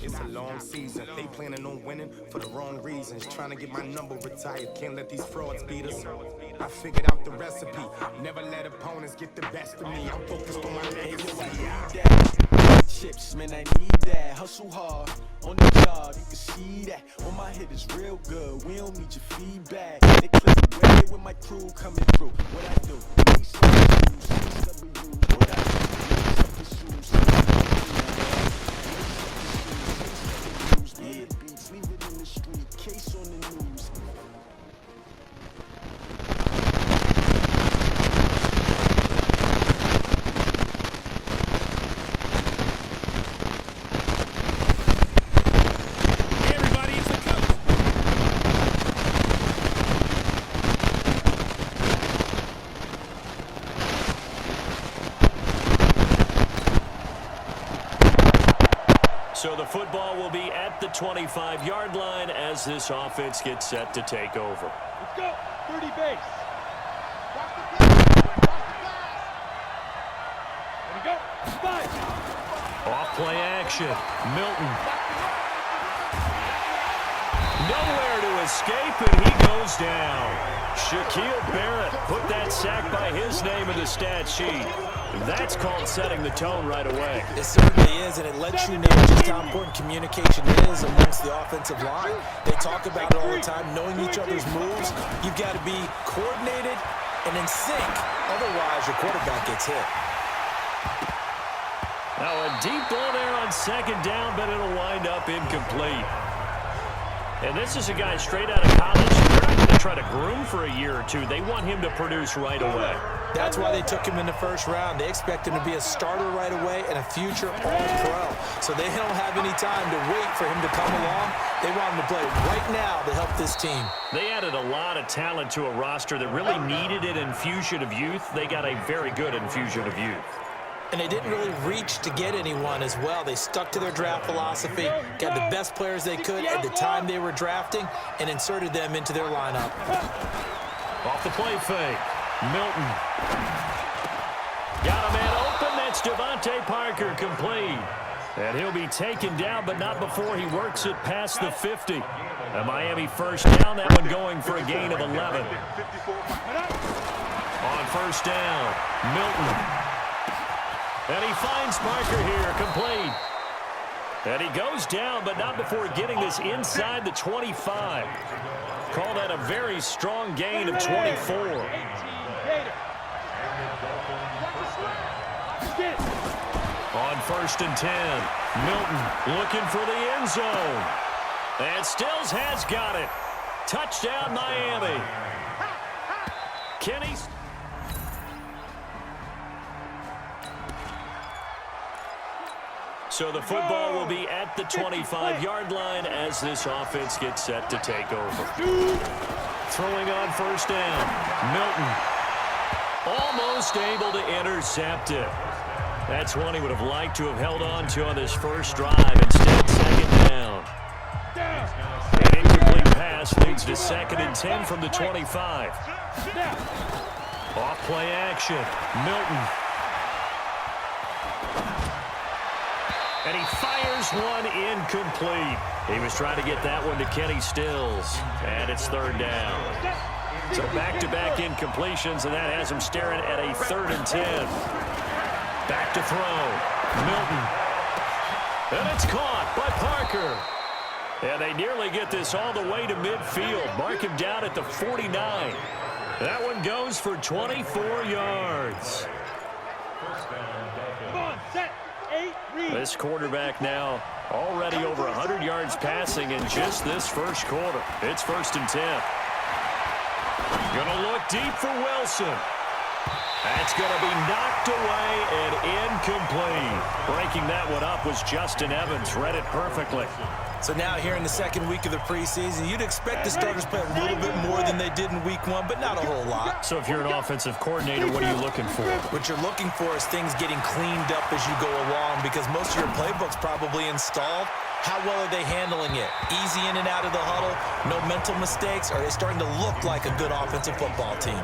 It's a long season. They planning on winning for the wrong reasons. Trying to get my number retired. Can't let these frauds beat us. I figured out the recipe. Never let opponents get the best of me. I'm focused on my legacy. Chips, man, I need that. Hustle hard on the job, you can see that. On my head is real good. We don't need your feedback. They click the way with my crew coming through. What I do? Need some shoes, CW. What I do? Need some shoes. Yeah, beats, leave it in the street. Case on the news. So the football will be at the 25-yard line as this offense gets set to take over. Let's go. 30 base. There we go. 5. Off play action. Milton. Nowhere to escape, and he goes down. Shaquille Barrett put that sack by his name in the stat sheet. That's called setting the tone right away. It certainly is, and it lets you know just how important communication is amongst the offensive line. They talk about it all the time, knowing each other's moves. You've got to be coordinated and in sync. Otherwise, your quarterback gets hit. Now a deep ball there on second down, but it'll wind up incomplete. And this is a guy straight out of college. They're not going to try to groom for a year or two. They want him to produce right away. That's why they took him in the first round. They expect him to be a starter right away and a future All-Pro. So they don't have any time to wait for him to come along. They want him to play right now to help this team. They added a lot of talent to a roster that really needed an infusion of youth. They got a very good infusion of youth. And they didn't really reach to get anyone as well. They stuck to their draft philosophy, got the best players they could at the time they were drafting, and inserted them into their lineup. Off the play fake. Milton. Got a man open. That's Devontae Parker complete. And he'll be taken down, but not before he works it past the 50. A Miami first down, that one going for a gain of 11. On first down, Milton. And he finds Parker here, complete. And he goes down, but not before getting this inside the 25. Call that a very strong gain of 24. On first and 10, Milton looking for the end zone. And Stills has got it. Touchdown, Miami. Kenny. So the football will be at the 25-yard line as this offense gets set to take over. Throwing on first down, Milton. Almost able to intercept it. That's one he would have liked to have held on to on this first drive. Instead, second down. An incomplete pass leads to second and 10 from the 25. Off play action, Milton. And he fires one incomplete. He was trying to get that one to Kenny Stills. And it's third down. So back-to-back incompletions, and that has him staring at a 3rd and 10. Back to throw. Milton. And it's caught by Parker. And they nearly get this all the way to midfield. Mark him down at the 49. That one goes for 24 yards. Come on, set. This quarterback now already over 100 yards passing in just this first quarter. It's 1st and 10. Gonna look deep for Wilson. That's gonna be knocked away and incomplete. Breaking that one up was Justin Evans. Read it perfectly. So now here in the second week of the preseason, you'd expect the starters to play a little bit more than they did in week 1, but not a whole lot. So if you're an offensive coordinator, what are you looking for? What you're looking for is things getting cleaned up as you go along, because most of your playbook's probably installed. How well are they handling it? Easy in and out of the huddle, no mental mistakes? Are they starting to look like a good offensive football team?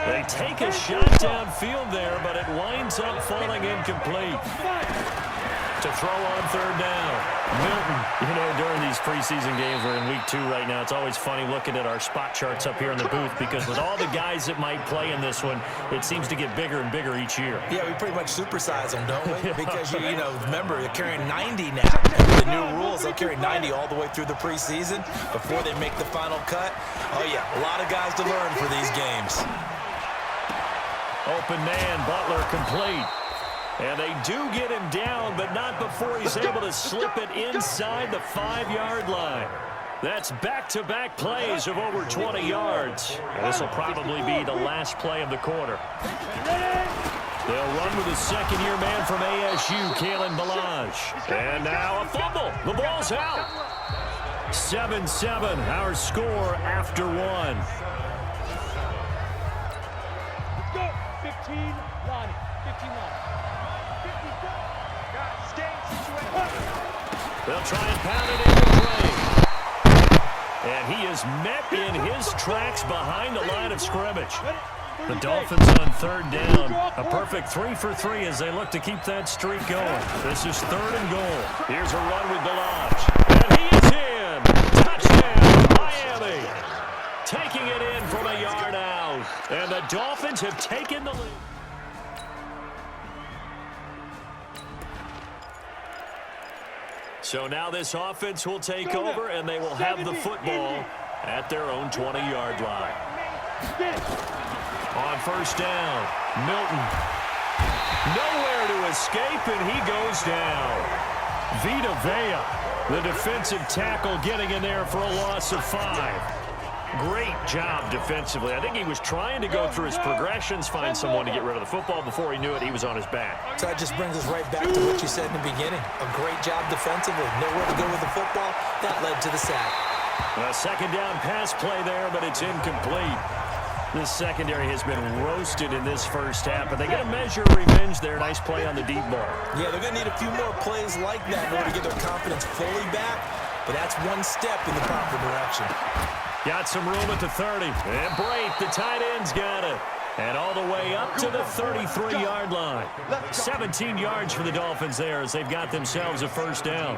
They take a shot downfield there, but it winds up falling incomplete. To throw on third down, Milton. You know, during these preseason games, we're in week 2 right now, it's always funny looking at our spot charts up here in the booth because with all the guys that might play in this one, it seems to get bigger and bigger each year. Yeah, we pretty much supersize them, don't we? Because, you know, remember, they're carrying 90 now. With the new rules, they'll carry 90 all the way through the preseason before they make the final cut. Oh, yeah, a lot of guys to learn for these games. Open man, Butler complete. And they do get him down, but not before he's able to slip it inside the 5-yard line. That's back-to-back plays of over 20 yards. And this will probably be the last play of the quarter. They'll run with a second-year man from ASU, Kalen Balaj. And now a fumble. The ball's out. 7-7, our score after 1. Let's go. 15, Lonnie. 15, Lonnie. They'll try and pound it into play. And he is met in his tracks behind the line of scrimmage. The Dolphins on 3rd down. A perfect 3 for 3 as they look to keep that streak going. This is 3rd and goal. Here's a run with Balaj. And he is in. Touchdown, Miami. Taking it in from a yard out. And the Dolphins have taken the lead. So now this offense will take over, and they will have the football at their own 20-yard line. On 1st down, Milton. Nowhere to escape, and he goes down. Vita Vea, the defensive tackle, getting in there for a loss of 5. Great job defensively. I think he was trying to go through his progressions, find someone to get rid of the football. Before he knew it, he was on his back. So that just brings us right back to what you said in the beginning. A great job defensively. Nowhere to go with the football. That led to the sack. A 2nd down pass play there, but it's incomplete. This secondary has been roasted in this first half, but they get a measure of revenge there. Nice play on the deep ball. Yeah, they're going to need a few more plays like that in order to get their confidence fully back, but that's one step in the proper direction. Got some room at the 30. And Brate, the tight end's got it. And all the way up to the 33-yard line. 17 yards for the Dolphins there as they've got themselves a 1st down.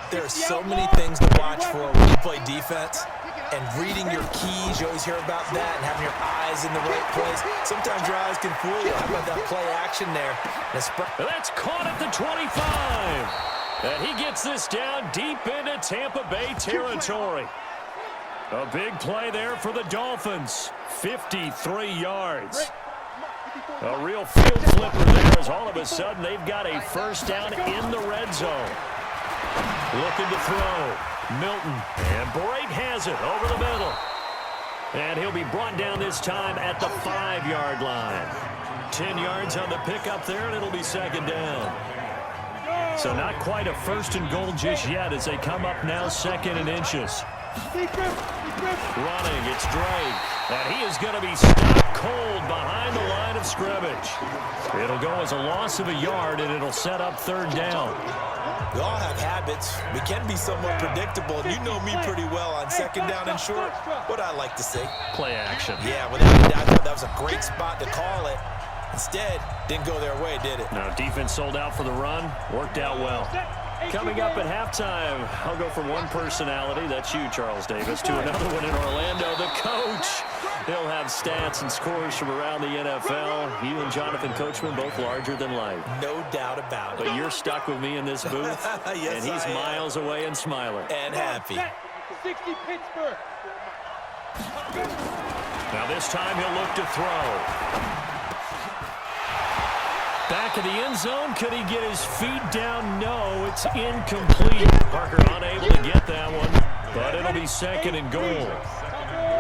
There are so many things to watch for when you play defense. And reading your keys, you always hear about that, and having your eyes in the right place. Sometimes your eyes can fool you. How about that play action there? That's caught at the 25. And he gets this down deep into Tampa Bay territory. A big play there for the Dolphins. 53 yards. A real field flipper there as all of a sudden they've got a 1st down in the red zone. Looking to throw. Milton. And Brate has it over the middle. And he'll be brought down this time at the 5-yard line. 10 yards on the pickup there, and it'll be 2nd down. So not quite a 1st and goal just yet as they come up now 2nd and inches. Running, it's Drake. And he is going to be stopped cold behind the line of scrimmage. It'll go as a loss of a yard, and it'll set up 3rd down. We all have habits. We can be somewhat predictable, and you know me pretty well on 2nd down and short. What I like to see. Play action. Yeah, without a doubt, I thought that was a great spot to call it. Instead, didn't go their way, did it? Now, defense sold out for the run. Worked out well. Coming up at halftime, I'll go from one personality, that's you, Charles Davis, to another one in Orlando, the coach. He'll have stats and scores from around the NFL. You and Jonathan Coachman, both larger than life. No doubt about it. But you're stuck with me in this booth, yes, and he's miles away and smiling. And happy. 60 Pittsburgh. Now this time he'll look to throw. Back of the end zone. Could he get his feet down? No, it's incomplete. Parker unable to get that one, but it'll be 2nd and goal.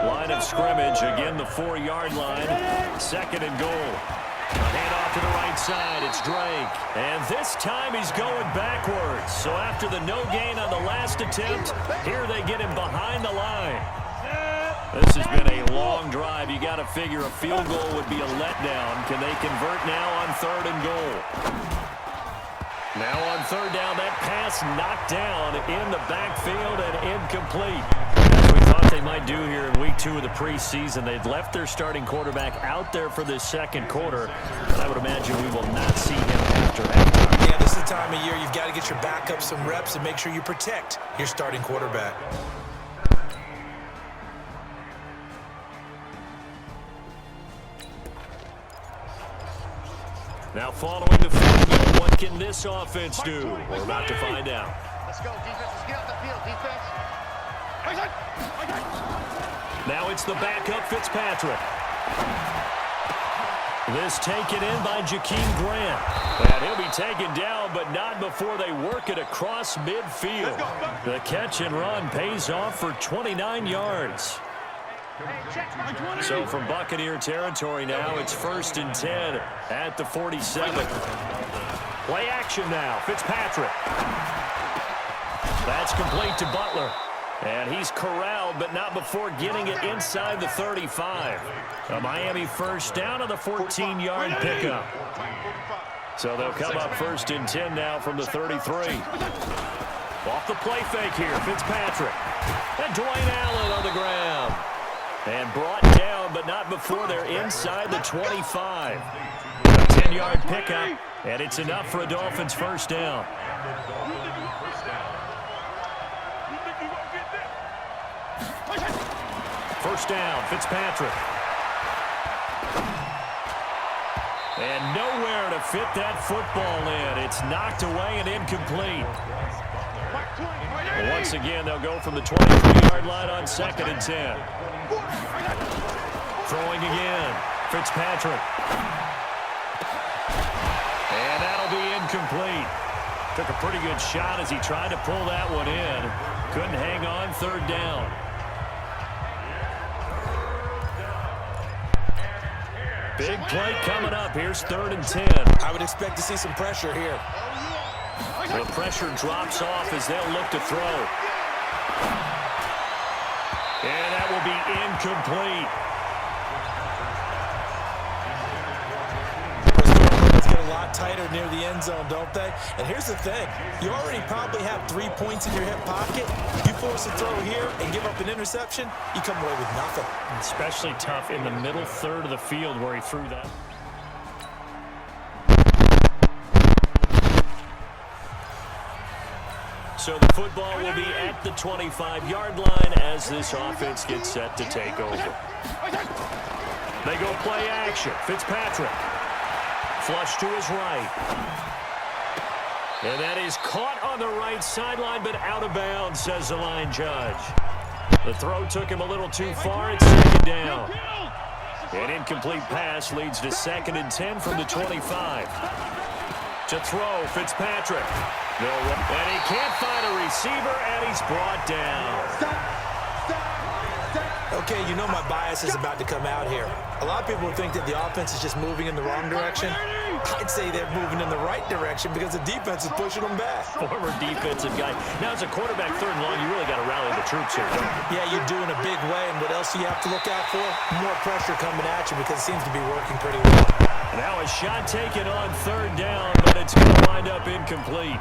Line of scrimmage, again the 4-yard line. 2nd and goal. Hand off to the right side, it's Drake. And this time he's going backwards. So after the no gain on the last attempt, here they get him behind the line. This has been a long drive. You got to figure a field goal would be a letdown. Can they convert now on 3rd and goal? Now on 3rd down, that pass knocked down in the backfield and incomplete. As we thought they might do here in week 2 of the preseason, they'd left their starting quarterback out there for this 2nd quarter. And I would imagine we will not see him after halftime. Yeah, this is the time of year you've got to get your backup some reps and make sure you protect your starting quarterback. Now following the field goal, what can this offense do? We're about to find out. Let's go, defense. Let's get off the field, defense. Now it's the backup Fitzpatrick. This taken in by Jakeem Grant. And he'll be taken down, but not before they work it across midfield. The catch and run pays off for 29 yards. So from Buccaneer territory now, it's 1st and 10 at the 47. Play action now, Fitzpatrick. That's complete to Butler. And he's corralled, but not before getting it inside the 35. A Miami first down on the 14-yard pickup. So they'll come up 1st and 10 now from the 33. Off the play fake here, Fitzpatrick. And Dwayne Allen on the ground. And brought down, but not before they're inside the 25. A 10-yard pickup, and it's enough for a Dolphins first down. First down, Fitzpatrick. And nowhere to fit that football in. It's knocked away and incomplete. Once again, they'll go from the 23-yard line on 2nd and 10. Throwing again, Fitzpatrick. And that'll be incomplete. Took a pretty good shot as he tried to pull that one in. Couldn't hang on, 3rd down. Big play coming up. Here's 3rd and 10. I would expect to see some pressure here. The pressure drops off as they'll look to throw. And that will be incomplete. Let's get a lot tighter near the end zone, don't they? And here's the thing. You already probably have 3 points in your hip pocket. You force a throw here and give up an interception, you come away with nothing. Especially tough in the middle third of the field where he threw that. So the football will be at the 25-yard line as this offense gets set to take over. They go play action. Fitzpatrick. Flush to his right. And that is caught on the right sideline, but out of bounds, says the line judge. The throw took him a little too far. It's 2nd down. An incomplete pass leads to 2nd and 10 from the 25. To throw, Fitzpatrick. And he can't find a receiver, and he's brought down. Okay, you know my bias is about to come out here. A lot of people think that the offense is just moving in the wrong direction. I'd say they're moving in the right direction because the defense is pushing them back. Former defensive guy. Now, as a quarterback 3rd and long, you really got to rally the troops here, don't you? Yeah, you're doing a big way, and what else do you have to look out for? More pressure coming at you because it seems to be working pretty well. Now a shot taken on 3rd down, but it's going to wind up incomplete.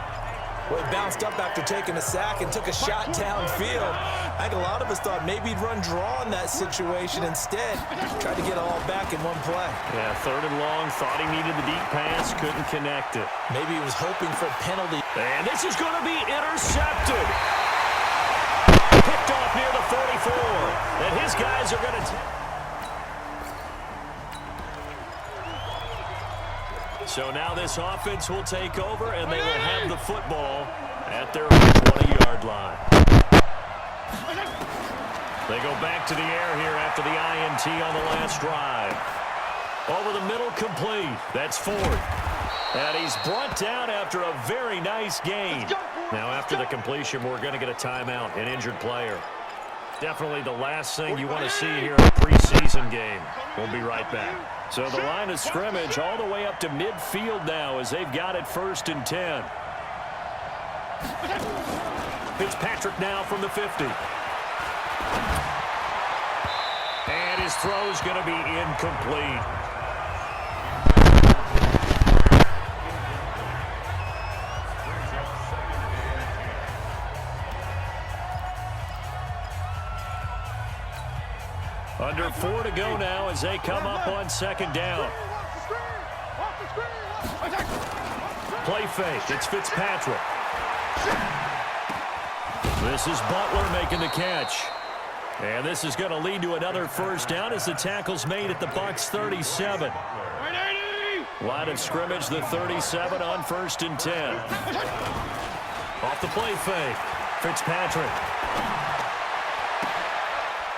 Well, he bounced up after taking a sack and took a shot downfield. I think a lot of us thought maybe he'd run draw in that situation. Instead, tried to get it all back in one play. Yeah, 3rd and long, thought he needed the deep pass, couldn't connect it. Maybe he was hoping for a penalty. And this is going to be intercepted. Picked off near the 44. And his guys are going to... So now this offense will take over, and they will have the football at their 20-yard line. They go back to the air here after the INT on the last drive. Over the middle, complete. That's Ford. And he's brought down after a very nice gain. Now after the completion, we're going to get a timeout, an injured player. Definitely the last thing you want to see here in a preseason game. We'll be right back. So the line of scrimmage all the way up to midfield now as they've got it 1st and 10. Fitzpatrick now from the 50. And his throw is going to be incomplete. Under 4 to go now as they come up on 2nd down. Play fake. It's Fitzpatrick. This is Butler making the catch. And this is going to lead to another first down as the tackle's made at the Bucs 37. Line of scrimmage, the 37 on 1st and 10. Off the play fake. Fitzpatrick.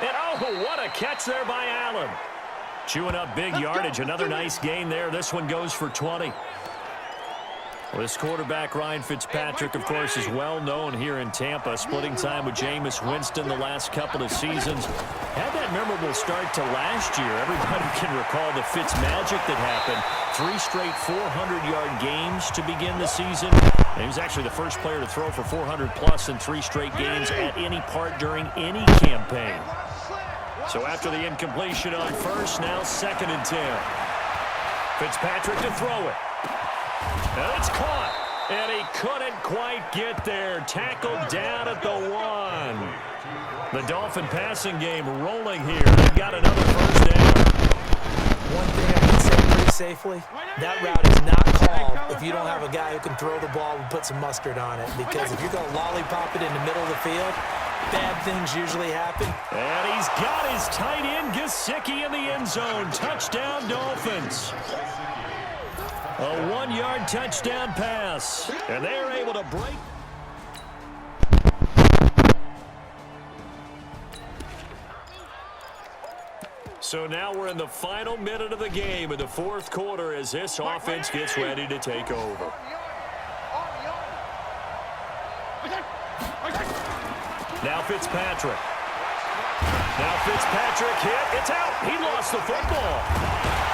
And oh, what a catch there by Allen. Chewing up big yardage. Another nice gain there. This one goes for 20. Well, this quarterback, Ryan Fitzpatrick, of course, is well known here in Tampa, splitting time with Jameis Winston the last couple of seasons. Had that memorable start to last year. Everybody can recall the Fitz magic that happened. 3 straight 400-yard games to begin the season. And he was actually the first player to throw for 400-plus in 3 straight games at any part during any campaign. So after the incompletion on first, now 2nd and 10. Fitzpatrick to throw it. And it's caught. And he couldn't quite get there. Tackled down at the 1. The Dolphin passing game rolling here. They've got another first down. One thing I can say pretty safely, that route is not called if you don't have a guy who can throw the ball and put some mustard on it. Because if you're going to lollipop it in the middle of the field, bad things usually happen. And he's got his tight end, Gesicki, in the end zone. Touchdown, Dolphins. A 1-yard touchdown pass. And they're able to break. So now we're in the final minute of the game in the 4th quarter as this offense gets ready to take over. Now Fitzpatrick. Now Fitzpatrick hit. It's out. He lost the football.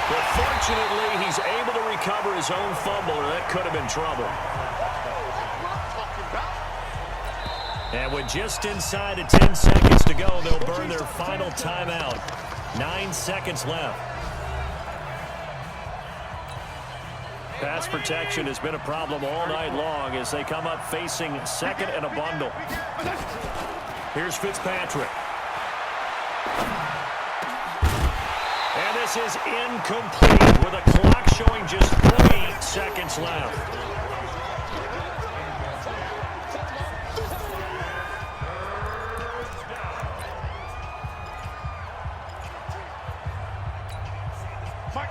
But fortunately, he's able to recover his own fumble, or that could have been trouble. And with just inside of 10 seconds to go, they'll burn their final timeout. 9 seconds left. Pass protection has been a problem all night long as they come up facing 2nd and a bundle. Here's Fitzpatrick. And this is incomplete with a clock showing just 3 seconds left.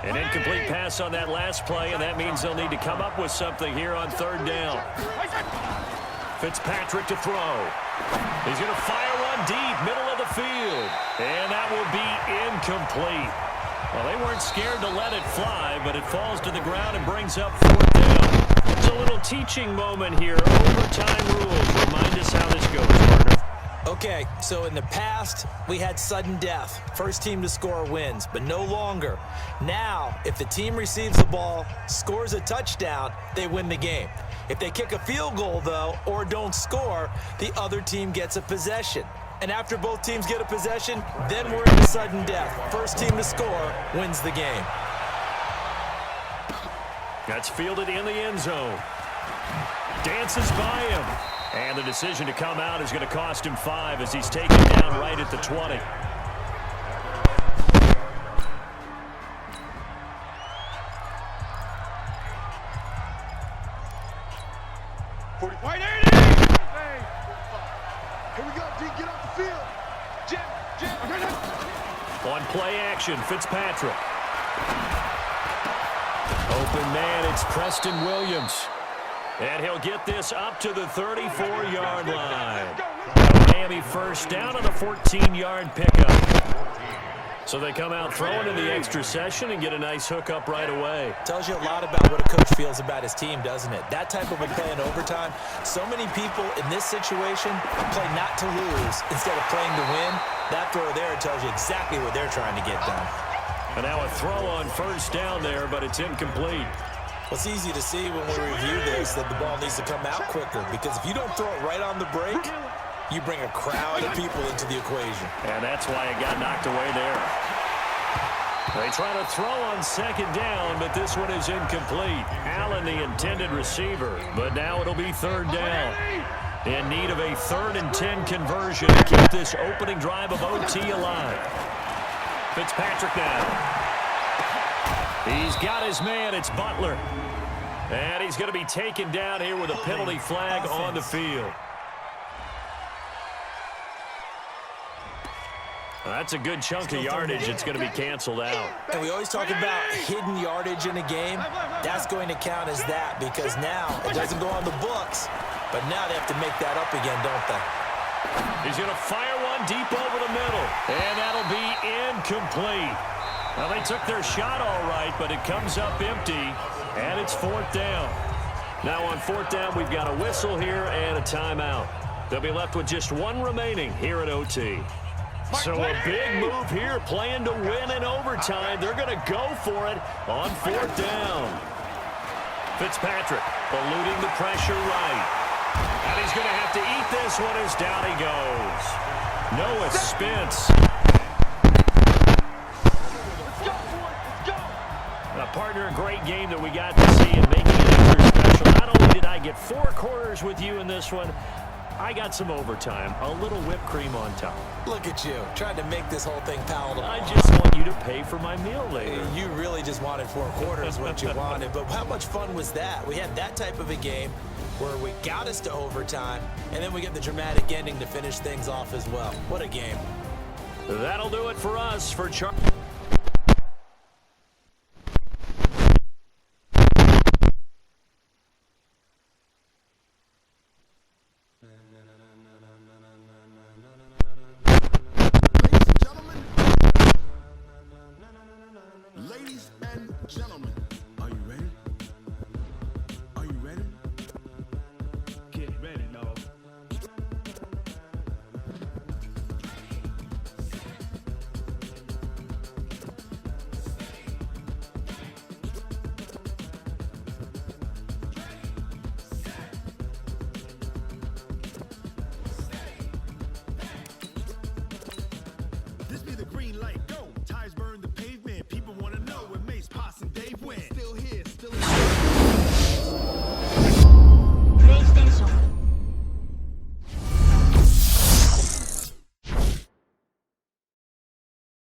An incomplete pass on that last play, and that means they'll need to come up with something here on 3rd down. Fitzpatrick to throw. He's going to fire one deep, middle of the field. And that will be incomplete. Well, they weren't scared to let it fly, but it falls to the ground and brings up 4th down. It's a little teaching moment here. Overtime rules. Remind us how this goes, partner. Okay, so in the past, we had sudden death. First team to score wins, but no longer. Now, if the team receives the ball, scores a touchdown, they win the game. If they kick a field goal, though, or don't score, the other team gets a possession. And after both teams get a possession, then we're in sudden death. First team to score wins the game. That's fielded in the end zone. Dances by him. And the decision to come out is going to cost him 5 as he's taken down right at the 20. Here we go, D, get off the field. Jim. On play action, Fitzpatrick. Open man, it's Preston Williams. And he'll get this up to the 34-yard line. Miami first down on a 14-yard pickup. So they come out throwing in the extra session and get a nice hook up right away. Tells you a lot about what a coach feels about his team, doesn't it? That type of a play in overtime, so many people in this situation play not to lose instead of playing to win. That throw there tells you exactly what they're trying to get done. And now a throw on first down there, but it's incomplete. Well, it's easy to see when we review this that the ball needs to come out quicker, because if you don't throw it right on the break, you bring a crowd of people into the equation. And that's why it got knocked away there. They try to throw on second down, but this one is incomplete. Allen, the intended receiver, but now it'll be third down. In need of a 3rd and 10 conversion to keep this opening drive of OT alive. Fitzpatrick now. He's got his man. It's Butler. And he's going to be taken down here with a penalty flag on the field. That's a good chunk of yardage. It's going to be canceled out. And we always talk about hidden yardage in a game. That's going to count as that because now it doesn't go on the books, but now they have to make that up again, don't they? He's going to fire one deep over the middle, and that'll be incomplete. Well, they took their shot all right, but it comes up empty, and it's 4th down. Now on 4th down, we've got a whistle here and a timeout. They'll be left with just one remaining here at OT. So a big move here, playing to win in overtime. They're going to go for it on 4th down. Fitzpatrick eluding the pressure right. And he's going to have to eat this one as down he goes. Noah Spence. Partner, a great game that we got to see and making it extra special. Not only did I get 4 quarters with you in this one, I got some overtime, a little whipped cream on top. Look at you, trying to make this whole thing palatable. I just want you to pay for my meal later. You really just wanted 4 quarters, what you wanted. But how much fun was that? We had that type of a game where we got us to overtime, and then we get the dramatic ending to finish things off as well. What a game. That'll do it for us. For Charlie. Ladies and gentlemen, are you ready? Are you ready? Get ready, dog. This be the green light.